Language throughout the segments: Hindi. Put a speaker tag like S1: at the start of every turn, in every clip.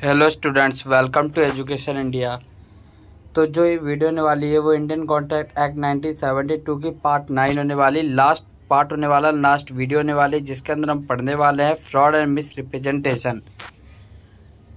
S1: Hello students, welcome to education India. तो जो ये वीडियो होने वाली है वो इंडियन कॉन्ट्रैक्ट एक्ट 1972 की पार्ट 9 होने वाली, लास्ट पार्ट होने वाला, लास्ट वीडियो होने वाली, जिसके अंदर हम पढ़ने वाले हैं फ्रॉड एंड मिस रिप्रेजेंटेशन।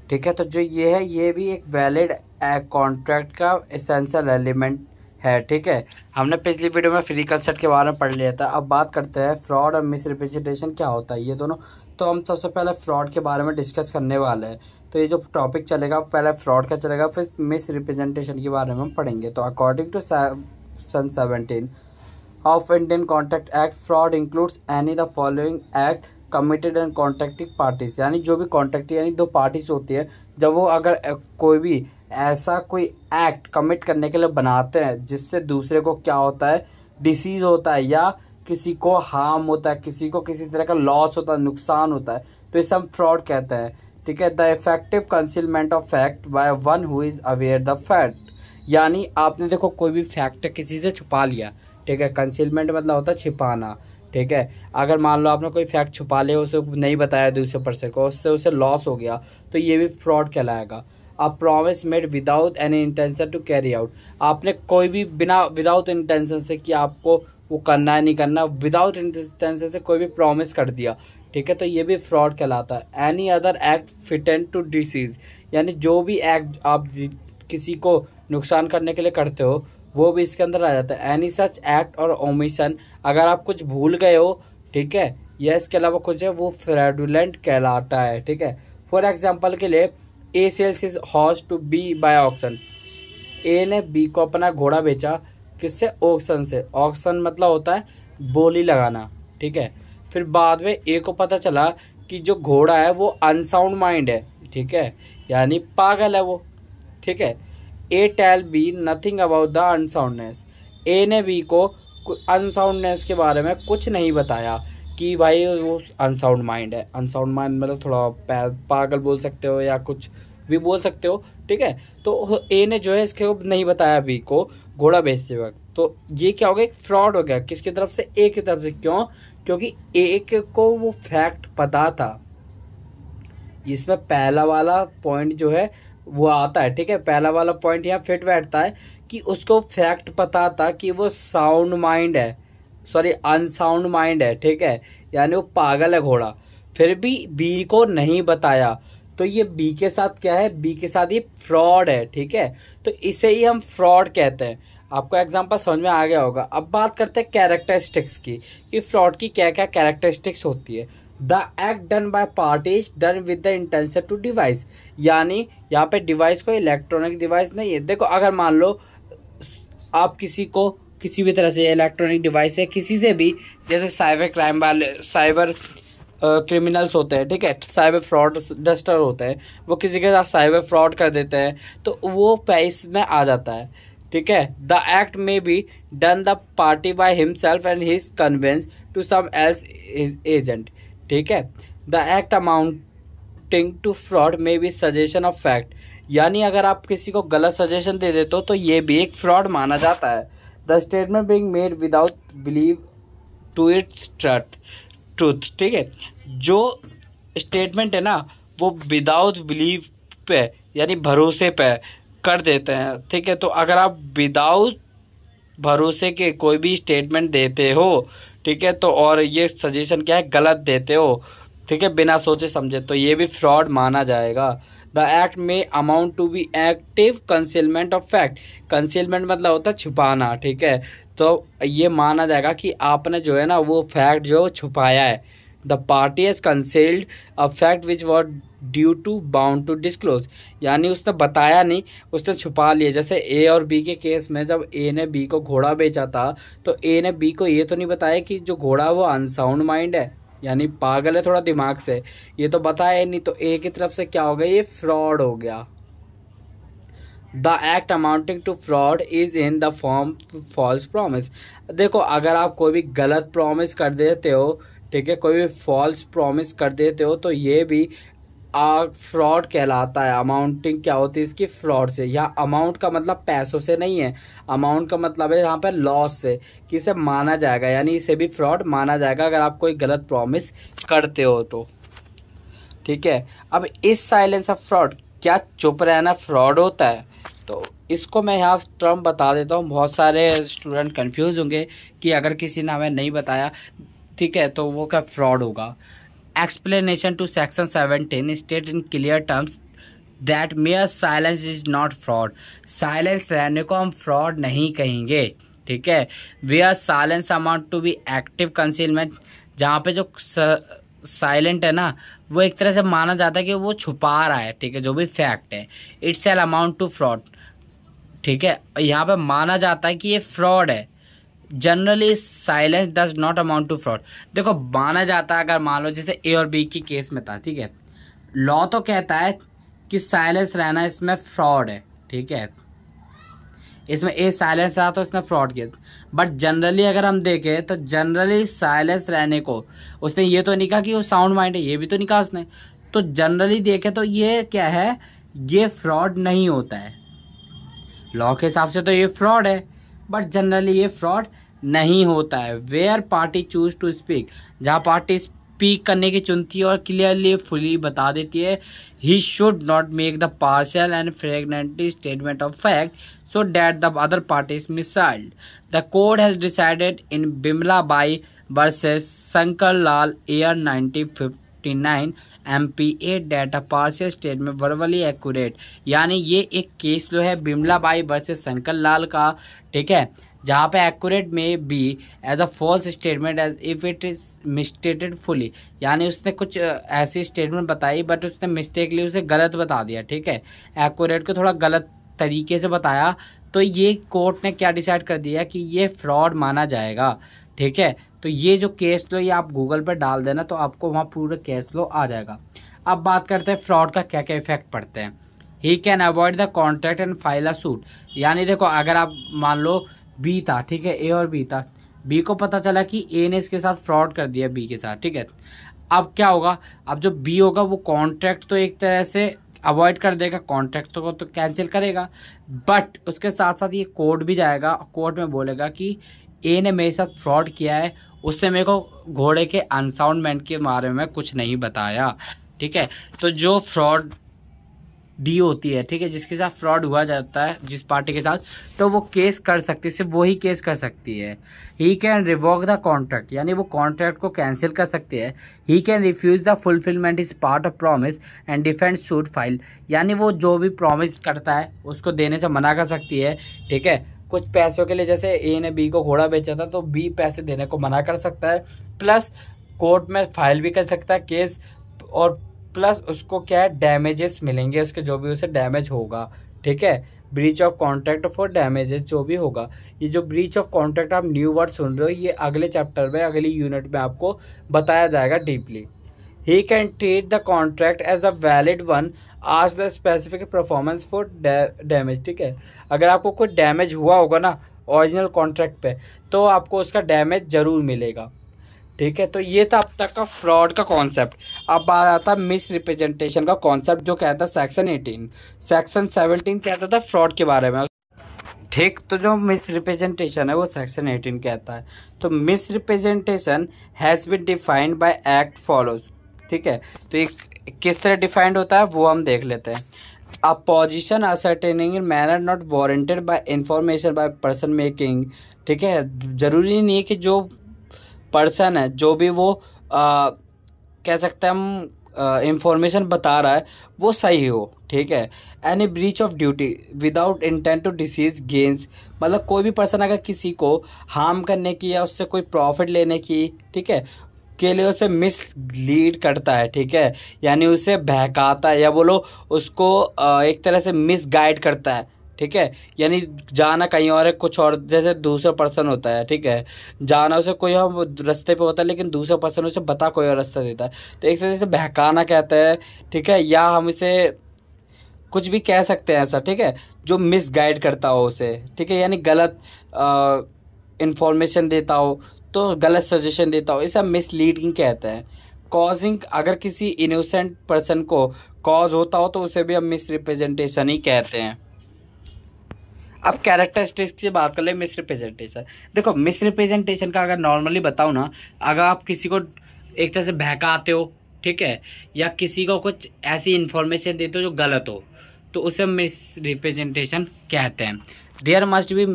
S1: ठीक है, तो जो ये है ये भी एक वैलिड कॉन्ट्रैक्ट का एसेंशियल एलिमेंट है। ठीक है, हमने पिछली वीडियो में फ्री कंसेप्ट के बारे में पढ़ लिया था। अब बात करते हैं फ्रॉड और मिस रिप्रेजेंटेशन क्या होता है ये दोनों। तो हम सबसे पहले फ्रॉड के बारे में डिस्कस करने वाले हैं। तो ये जो टॉपिक चलेगा पहले फ्रॉड का चलेगा, फिर मिस रिप्रेजेंटेशन के बारे में हम पढ़ेंगे। तो according to section 17 of Indian Contract Act, fraud includes any the following act committed and contracting parties। यानी जो भी कॉन्ट्रैक्ट यानी दो पार्टीज होती है, जब वो अगर कोई भी ऐसा कोई एक्ट कमिट करने के लिए बनाते हैं जिससे दूसरे को क्या होता है, डिसीज होता है या किसी को हार्म होता है, किसी को किसी तरह का लॉस होता है, नुकसान होता है, तो इसे हम फ्रॉड कहते हैं। ठीक है, the effective concealment of fact by one who is aware the fact. यानी आपने देखो कोई भी फैक्ट किसी से छुपा लिया। ठीक है, कंसीलमेंट मतलब होता है छिपाना। ठीक है, अगर मान लो आपने कोई फैक्ट छुपा लिया, उसे नहीं बताया दूसरे पर्सन को, उससे उसे लॉस हो गया, तो ये भी फ्रॉड कहलाएगा। A promise made without any intention to carry out. आपने कोई भी बिना विदाउट इंटेंशन से कि आपको वो करना है नहीं करना, विदाउट इंटेंशन से कोई भी प्रॉमिस कर दिया। ठीक है, तो ये भी फ्रॉड कहलाता है। Any other act fitted to deceive. यानी जो भी एक्ट आप किसी को नुकसान करने के लिए करते हो वो भी इसके अंदर आ जाता है। एनी सच एक्ट और ओमिशन, अगर आप कुछ भूल गए हो, ठीक है, या इसके अलावा कुछ है, वो फ्रॉडुलेंट कहलाता है। ठीक है, फॉर एग्जांपल के लिए A sells his horse to B by auction. A ने बी को अपना घोड़ा बेचा, किससे? ऑक्शन से। ऑक्शन मतलब होता है बोली लगाना। ठीक है, फिर बाद में ए को पता चला कि जो घोड़ा है वो अनसाउंड माइंड है। ठीक है, यानी पागल है वो। ठीक है, A tell B nothing about the unsoundness. A ने बी को अनसाउंडनेस के बारे में कुछ नहीं बताया कि भाई वो अनसाउंड माइंड है। अनसाउंड माइंड मतलब थोड़ा पागल बोल सकते हो या कुछ भी बोल सकते हो। ठीक है, तो ए ने जो है इसके नहीं बताया बी को घोड़ा बेचते वक्त, तो ये क्या हो गया? एक फ्रॉड हो गया। किसकी तरफ से? ए की तरफ से। क्यों? क्योंकि ए को वो फैक्ट पता था। इसमें पहला वाला पॉइंट जो है वो आता है। ठीक है, पहला वाला पॉइंट यहाँ फिट बैठता है कि उसको फैक्ट पता था कि वो साउंड माइंड है, सॉरी अनसाउंड माइंड है। ठीक है, यानी वो पागल है घोड़ा, फिर भी बी को नहीं बताया। तो ये बी के साथ क्या है? बी के साथ ये फ्रॉड है। ठीक है, तो इसे ही हम फ्रॉड कहते हैं। आपको एग्जांपल समझ में आ गया होगा। अब बात करते हैं कैरेक्टरिस्टिक्स की कि फ्रॉड की क्या क्या कैरेक्टरिस्टिक्स होती है। The act done by parties done with the intention to device. यानी यहाँ पे डिवाइस कोई इलेक्ट्रॉनिक डिवाइस नहीं है। देखो, अगर मान लो आप किसी को किसी भी तरह से इलेक्ट्रॉनिक डिवाइस है किसी से भी, जैसे साइबर क्राइम वाले, साइबर क्रिमिनल्स होते हैं, ठीक है, साइबर फ्रॉड डस्टर होते हैं, वो किसी के साथ साइबर फ्रॉड कर देते हैं, तो वो पैस में आ जाता है। ठीक है, the act may be done the party by himself and his connivance to some as his agent. ठीक है, the act amounting to fraud may be suggestion of fact. यानी अगर आप किसी को गलत सजेशन दे देते हो तो ये भी एक फ्रॉड माना जाता है। The statement being made without believe to its truth. ठीक है, जो स्टेटमेंट है ना वो विदाउट बिलीव पे यानी भरोसे पे कर देते हैं। ठीक है, तो अगर आप विदाउट भरोसे के कोई भी स्टेटमेंट देते हो, ठीक है, तो और ये सजेशन क्या है, गलत देते हो, ठीक है, बिना सोचे समझे, तो ये भी फ्रॉड माना जाएगा। The act may amount to be active concealment of fact. Concealment मतलब होता है छुपाना। ठीक है, तो ये माना जाएगा कि आपने जो है ना वो फैक्ट जो छुपाया है। The party has concealed a fact which was due to bound to disclose. यानी उसने बताया नहीं, उसने छुपा लिया। जैसे ए और बी के केस में जब ए ने बी को घोड़ा बेचा था, तो ए ने बी को ये तो नहीं बताया कि जो घोड़ा वो अनसाउंड माइंड है, यानी पागल है थोड़ा दिमाग से, ये तो बताया नहीं। तो ए की तरफ से क्या हो गया? ये फ्रॉड हो गया। The act amounting to fraud is in the form false promise. देखो, अगर आप कोई भी गलत प्रॉमिस कर देते हो, ठीक है, कोई भी फॉल्स प्रॉमिस कर देते हो, तो ये भी फ्रॉड कहलाता है। अमाउंटिंग क्या होती है इसकी? फ्रॉड से। यहाँ अमाउंट का मतलब पैसों से नहीं है, अमाउंट का मतलब है यहाँ पे लॉस से, कि इसे माना जाएगा, यानी इसे भी फ्रॉड माना जाएगा अगर आप कोई गलत प्रॉमिस करते हो तो। ठीक है, अब इस साइलेंस ऑफ फ्रॉड क्या चुप रहना फ्रॉड होता है? तो इसको मैं यहाँ टर्म बता देता हूँ। बहुत सारे स्टूडेंट कंफ्यूज होंगे कि अगर किसी ने हमें नहीं बताया, ठीक है, तो वो क्या फ्रॉड होगा। Explanation to section 17 state in clear terms that mere silence is not fraud. Silence रहने को हम फ्रॉड नहीं कहेंगे, ठीक है। Where silence amount to be active concealment, जहाँ पे जो साइलेंट है ना, वो एक तरह से माना जाता है कि वो छुपा रहा है, ठीक है, जो भी फैक्ट है। It's all amount to fraud, ठीक है, यहाँ पे माना जाता है कि ये फ्रॉड है। Generally silence does not amount to fraud. देखो माना जाता है, अगर मान लो जैसे ए और बी की केस में था, ठीक है, लॉ तो कहता है कि साइलेंस रहना इसमें फ्रॉड है, ठीक है, इसमें ए साइलेंस रहा तो इसने फ्रॉड किया। बट जनरली अगर हम देखें तो जनरली साइलेंस रहने को उसने ये तो नहीं कहा कि वो साउंड माइंड है, ये भी तो नहीं कहा उसने। तो जनरली देखें तो ये क्या है, ये फ्रॉड नहीं होता है। लॉ के हिसाब से तो ये फ्रॉड है, बट जनरली ये फ्रॉड नहीं होता है। Where party choose to speak, जहाँ पार्टी स्पीक करने की चुनती है और क्लियरली फुली बता देती है, he should not make the partial and fragmentary statement of fact so that the other party is misled. The court has decided in Bimla Bai versus Shankar Lal year 1959 MPA that a partial statement verbally accurate, यानी ये एक केस जो है बिमला बाई वर्सेस शंकर लाल का, ठीक है, जहाँ पे accurate may be as a false statement as if it is misstated fully, यानी उसने कुछ ऐसी स्टेटमेंट बताई बट उसने मिस्टेकली उसे गलत बता दिया, ठीक है, एक्यूरेट को थोड़ा गलत तरीके से बताया, तो ये कोर्ट ने क्या डिसाइड कर दिया कि ये फ्रॉड माना जाएगा, ठीक है। तो ये जो केस लो ये आप गूगल पर डाल देना तो आपको वहाँ पूरा केस लो आ जाएगा। अब बात करते हैं फ्रॉड का क्या क्या इफेक्ट पड़ते हैं। He can avoid the contract and file a suit, यानी देखो अगर आप मान लो बी था, ठीक है, ए और बी था, बी को पता चला कि ए ने इसके साथ फ्रॉड कर दिया बी के साथ, ठीक है। अब क्या होगा, अब जो बी होगा वो कॉन्ट्रैक्ट तो एक तरह से अवॉइड कर देगा, कॉन्ट्रैक्ट को तो कैंसिल करेगा, बट उसके साथ साथ ये कोर्ट भी जाएगा, कोर्ट में बोलेगा कि ए ने मेरे साथ फ्रॉड किया है, उसने मेरे को घोड़े के अनसाउंडमेंट के बारे में कुछ नहीं बताया, ठीक है। तो जो फ्रॉड डी होती है, ठीक है, जिसके साथ फ्रॉड हुआ जाता है जिस पार्टी के साथ, तो वो केस कर सकती है, सिर्फ वही केस कर सकती है। He can revoke the contract, यानी वो कॉन्ट्रैक्ट को कैंसिल कर सकती है। He can refuse the fulfilment is part of promise and defence suit file, यानी वो जो भी प्रॉमिस करता है उसको देने से मना कर सकती है, ठीक है। कुछ पैसों के लिए जैसे ए ने बी को घोड़ा बेचा था तो बी पैसे देने को मना कर सकता है, प्लस कोर्ट में फाइल भी कर सकता है केस, और प्लस उसको क्या है डैमेजेस मिलेंगे उसके, जो भी उसे डैमेज होगा, ठीक है। Breach of contract for damages जो भी होगा, ये जो ब्रीच ऑफ कॉन्ट्रैक्ट आप न्यू वर्ड सुन रहे हो, ये अगले चैप्टर में अगली यूनिट में आपको बताया जाएगा deeply. He can treat the contract as a valid one ask the specific performance for damage, ठीक है। अगर आपको कोई डैमेज हुआ होगा ना ओरिजिनल कॉन्ट्रैक्ट पे, तो आपको उसका डैमेज जरूर मिलेगा, ठीक है। तो ये था अब तक का फ्रॉड का कॉन्सेप्ट। अब बात आता है मिस रिप्रेजेंटेशन का कॉन्सेप्ट, जो कहता है सेक्शन 18। सेक्शन 17 कहता था फ्रॉड के बारे में, ठीक। तो जो मिस रिप्रेजेंटेशन है वो सेक्शन 18 कहता है। तो misrepresentation has been defined by act follows, ठीक है। तो एक किस तरह डिफाइंड होता है वो हम देख लेते हैं। A position ascertaining in manner not warranted bye information by person making, ठीक है। जरूरी नहीं है कि जो पर्सन है, जो भी वो कह सकते हैं हम इंफॉर्मेशन बता रहा है वो सही हो, ठीक है। Any breach of duty without intent to deceive gains, मतलब कोई भी पर्सन अगर किसी को हार्म करने की या उससे कोई प्रॉफिट लेने की, ठीक है, के लिए उसे मिसलीड करता है, ठीक है, यानी उसे बहकाता है या बोलो उसको एक तरह से मिसगाइड करता है, ठीक है। यानी जाना कहीं और है, कुछ और, जैसे दूसरा पर्सन होता है, ठीक है, जाना उसे कोई हम रास्ते पे होता है लेकिन दूसरा पर्सन उसे बता कोई और रास्ता देता है, तो एक तरह से बहकाना कहते हैं, ठीक है। या हम इसे कुछ भी कह सकते हैं ऐसा, ठीक है, जो मिसगाइड करता हो उसे, ठीक है, यानी गलत इंफॉर्मेशन देता हो, तो गलत सजेशन देता हो, इसे मिसलीडिंग कहते हैं। कॉजिंग, अगर किसी इनोसेंट पर्सन को कॉज होता हो तो उसे भी हम मिस रिप्रेजेंटेशन ही कहते हैं। अब कैरेक्टरिस्टिक्स की बात कर ले मिस रिप्रेजेंटेशन। देखो मिस रिप्रेजेंटेशन का अगर नॉर्मली बताऊँ ना, अगर आप किसी को एक तरह से बहकाते हो, ठीक है, या किसी को कुछ ऐसी इन्फॉर्मेशन देते हो जो गलत हो, तो उसे मिस रिप्रेजेंटेशन कहते हैं। There must be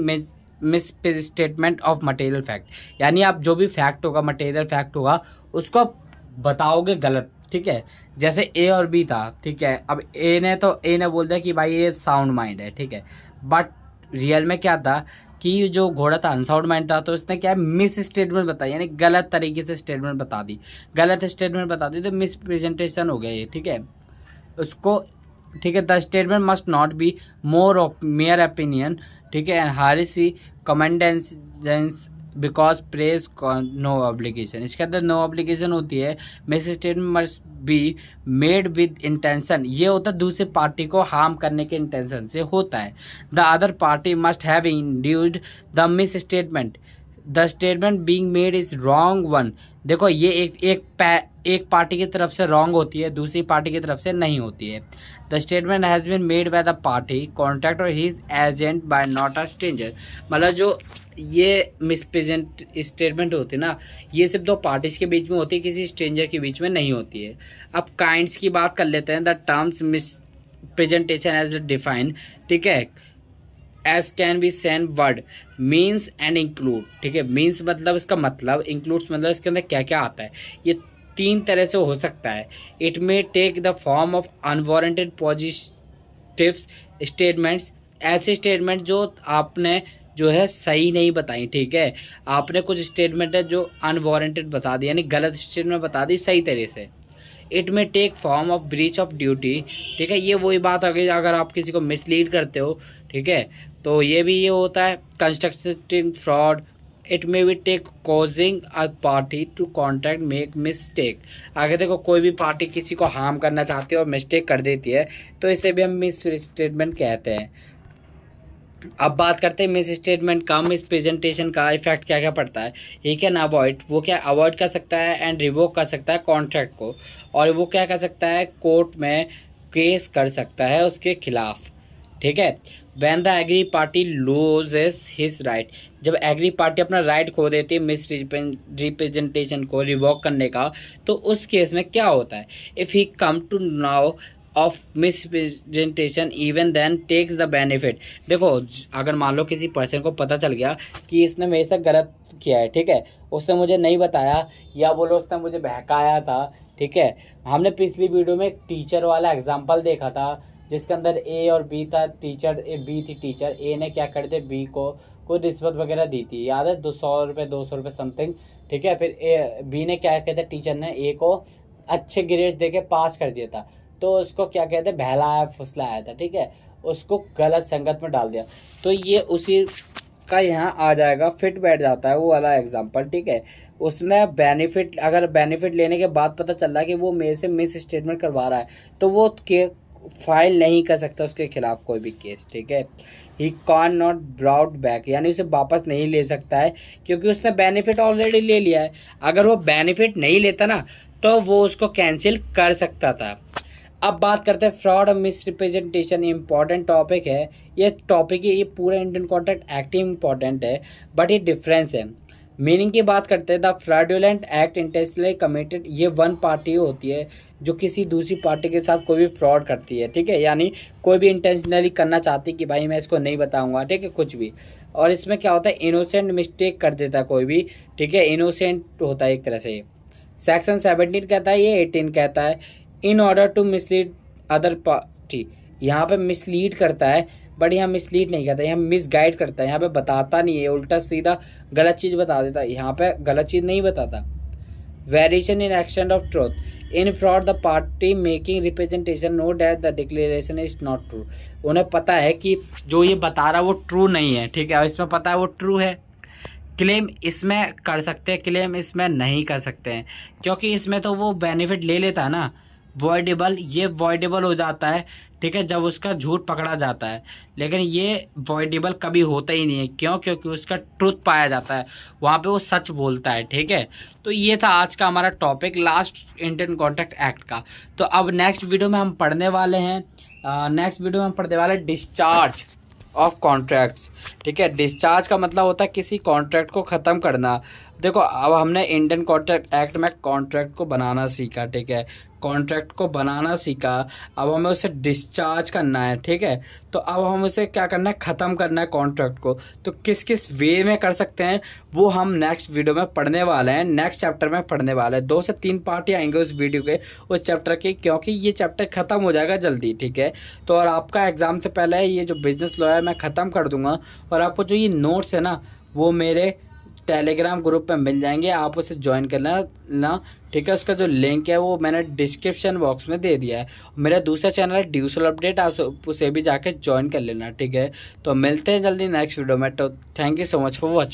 S1: misstatement of material fact, यानी आप जो भी फैक्ट होगा, मटेरियल फैक्ट होगा, उसको आप बताओगे गलत, ठीक है। जैसे ए और बी था, ठीक है, अब ए ने बोल दिया कि भाई ये साउंड माइंड है, ठीक है, बट रियल में क्या था कि जो घोड़ा था अनसाउंड माइंड था, तो उसने क्या है मिस स्टेटमेंट बताई, यानी गलत तरीके से स्टेटमेंट बता दी, गलत स्टेटमेंट बता दी, तो मिस प्रेजेंटेशन हो गया ये, ठीक है उसको, ठीक है। The statement must not be more of mere opinion, ठीक है, एंड हारिसी कमेंडेंस बिकॉज प्रेज नो ऑब्लिगेशन, इसके अंदर नो ऑब्लिगेशन होती है। Misstatement must be made with intention, ये होता है दूसरे पार्टी को हार्म करने के इंटेंशन से होता है। The other party must have induced the miss statement, the statement being made is wrong one. देखो ये एक पार्टी की तरफ से रॉन्ग होती है, दूसरी पार्टी की तरफ से नहीं होती है। The statement has been made by the party contract or his agent by not a stranger, मतलब जो ये मिसप्रेजेंट स्टेटमेंट होती है ना, ये सिर्फ दो पार्टीज के बीच में होती है, किसी स्ट्रेंजर के बीच में नहीं होती है। अब काइंड्स की बात कर लेते हैं। The terms misrepresentation as define, ठीक है, as can be send word means and include, ठीक है, मीन्स मतलब इसका मतलब, इंक्लूड्स मतलब इसके अंदर क्या क्या आता है। ये तीन तरह से हो सकता है। It may take the form of unwarranted positive statements, ऐसे स्टेटमेंट जो आपने जो है सही नहीं बताई, ठीक है, आपने कुछ स्टेटमेंट है जो अनवारंटेड बता दी, यानी गलत स्टेटमेंट बता दी सही तरह से। It may take form of breach of duty, ठीक है, ये वही बात आ गई अगर आप किसी को मिसलीड करते हो, ठीक है, तो ये भी ये होता है। Constructing fraud, it may be take causing a party to contract make mistake, आगे देखो कोई भी पार्टी किसी को हार्म करना चाहती है और मिस्टेक कर देती है, तो इसे भी हम मिस स्टेटमेंट कहते हैं। अब बात करते हैं मिस स्टेटमेंट का, मिस प्रेजेंटेशन का इफेक्ट क्या क्या पड़ता है। ही कैन अवॉइड, वो क्या अवॉइड कर सकता है, एंड रिवोक कर सकता है कॉन्ट्रैक्ट को, और वो क्या कर सकता है कोर्ट में केस कर सकता है उसके खिलाफ, ठीक है। When the agree party loses his right, जब एग्री पार्टी अपना राइट खो देती है मिस रिप्रेजेंटेशन को रिवोक करने का, तो उस केस में क्या होता है, if he come to know of misrepresentation even then takes the benefit. देखो अगर मान लो किसी पर्सन को पता चल गया कि इसने मेरे से गलत किया है, ठीक है, उसने मुझे नहीं बताया, या बोलो उसने मुझे बहकाया था, ठीक है। हमने पिछली वीडियो में एक टीचर वाला एग्जांपल देखा था जिसके अंदर ए और बी था, टीचर बी थी टीचर, ए ने क्या कर थे बी को कोई रिश्वत वगैरह दी थी, याद है 200 रुपये समथिंग, ठीक है। फिर बी ने क्या कहते टीचर ने ए को अच्छे ग्रेड्स दे के पास कर दिया था, तो उसको क्या कहते हैं बहलाया फुसलाया था, ठीक है, उसको गलत संगत में डाल दिया, तो ये उसी का यहाँ आ जाएगा, फिट बैठ जाता है वो वाला एग्जांपल, ठीक है। उसमें बेनिफिट, अगर बेनिफिट लेने के बाद पता चल रहा है कि वो मेरे से मिस स्टेटमेंट करवा रहा है, तो वो के फाइल नहीं कर सकता उसके खिलाफ कोई भी केस, ठीक है। He can not brought back, यानी उसे वापस नहीं ले सकता है क्योंकि उसने बेनिफिट ऑलरेडी ले लिया है। अगर वो बेनिफिट नहीं लेता ना तो वो उसको कैंसिल कर सकता था। अब बात करते हैं फ्रॉड और मिस रिप्रेजेंटेशन, इंपॉर्टेंट टॉपिक है ये टॉपिक, ये पूरा इंडियन कॉन्ट्रैक्ट एक्ट इंपॉर्टेंट है, बट ये डिफरेंस है। मीनिंग की बात करते हैं, the fraudulent act intentionally committed, ये वन पार्टी होती है जो किसी दूसरी पार्टी के साथ कोई भी फ्रॉड करती है, ठीक है, यानी कोई भी इंटेंशनली करना चाहती है कि भाई मैं इसको नहीं बताऊंगा, ठीक है, कुछ भी। और इसमें क्या होता है इनोसेंट मिस्टेक कर देता है कोई भी, ठीक है, इनोसेंट होता है एक तरह से। सेक्शन 17 कहता है, ये 18 कहता है, in order to mislead other party, यहाँ पे मिसलीड करता है, बट यहाँ मिसलीड नहीं करता, यहाँ मिसगाइड करता है, यहाँ पे बताता नहीं है, उल्टा सीधा गलत चीज़ बता देता है, यहाँ पे गलत चीज़ नहीं बताता। Variation in extent of truth, in fraud the party making representation know that the declaration is not true, उन्हें पता है कि जो ये बता रहा है वो ट्रू नहीं है, ठीक है, और इसमें पता है वो ट्रू है। क्लेम इसमें कर सकते हैं, क्लेम इसमें नहीं कर सकते हैं, क्योंकि इसमें तो वो बेनिफिट ले लेता है ना, वॉइडेबल, ये वॉइडेबल हो जाता है, ठीक है, जब उसका झूठ पकड़ा जाता है, लेकिन ये वॉइडेबल कभी होता ही नहीं है, क्यों, क्योंकि उसका ट्रूथ पाया जाता है, वहाँ पे वो सच बोलता है, ठीक है। तो ये था आज का हमारा topic last Indian contract act का। तो अब नेक्स्ट वीडियो में हम पढ़ने वाले हैं, डिस्चार्ज ऑफ कॉन्ट्रैक्ट्स, ठीक है। डिस्चार्ज का मतलब होता है किसी कॉन्ट्रैक्ट को ख़त्म करना। देखो अब हमने इंडियन कॉन्ट्रैक्ट एक्ट में कॉन्ट्रैक्ट को बनाना सीखा, ठीक है, कॉन्ट्रैक्ट को बनाना सीखा। अब हमें उसे डिस्चार्ज करना है, ठीक है। तो अब हम उसे क्या करना है, ख़त्म करना है कॉन्ट्रैक्ट को। तो किस किस वे में कर सकते हैं वो हम नेक्स्ट वीडियो में पढ़ने वाले हैं, नेक्स्ट चैप्टर में पढ़ने वाले हैं। 2 से 3 पार्ट ही आएंगे उस वीडियो के, उस चैप्टर के, क्योंकि ये चैप्टर ख़त्म हो जाएगा जल्दी, ठीक है। तो और आपका एग्ज़ाम से पहले ये जो बिजनेस लॉ है मैं ख़त्म कर दूंगा। और आपको जो ये नोट्स है ना वो मेरे टेलीग्राम ग्रुप में मिल जाएंगे, आप उसे ज्वाइन कर लेना, ठीक है। उसका जो लिंक है वो मैंने डिस्क्रिप्शन बॉक्स में दे दिया है। मेरा दूसरा चैनल है ड्यूसल अपडेट, आप उसे भी जाके ज्वाइन कर लेना, ठीक है। तो मिलते हैं जल्दी नेक्स्ट वीडियो में। तो thank you so much for watching.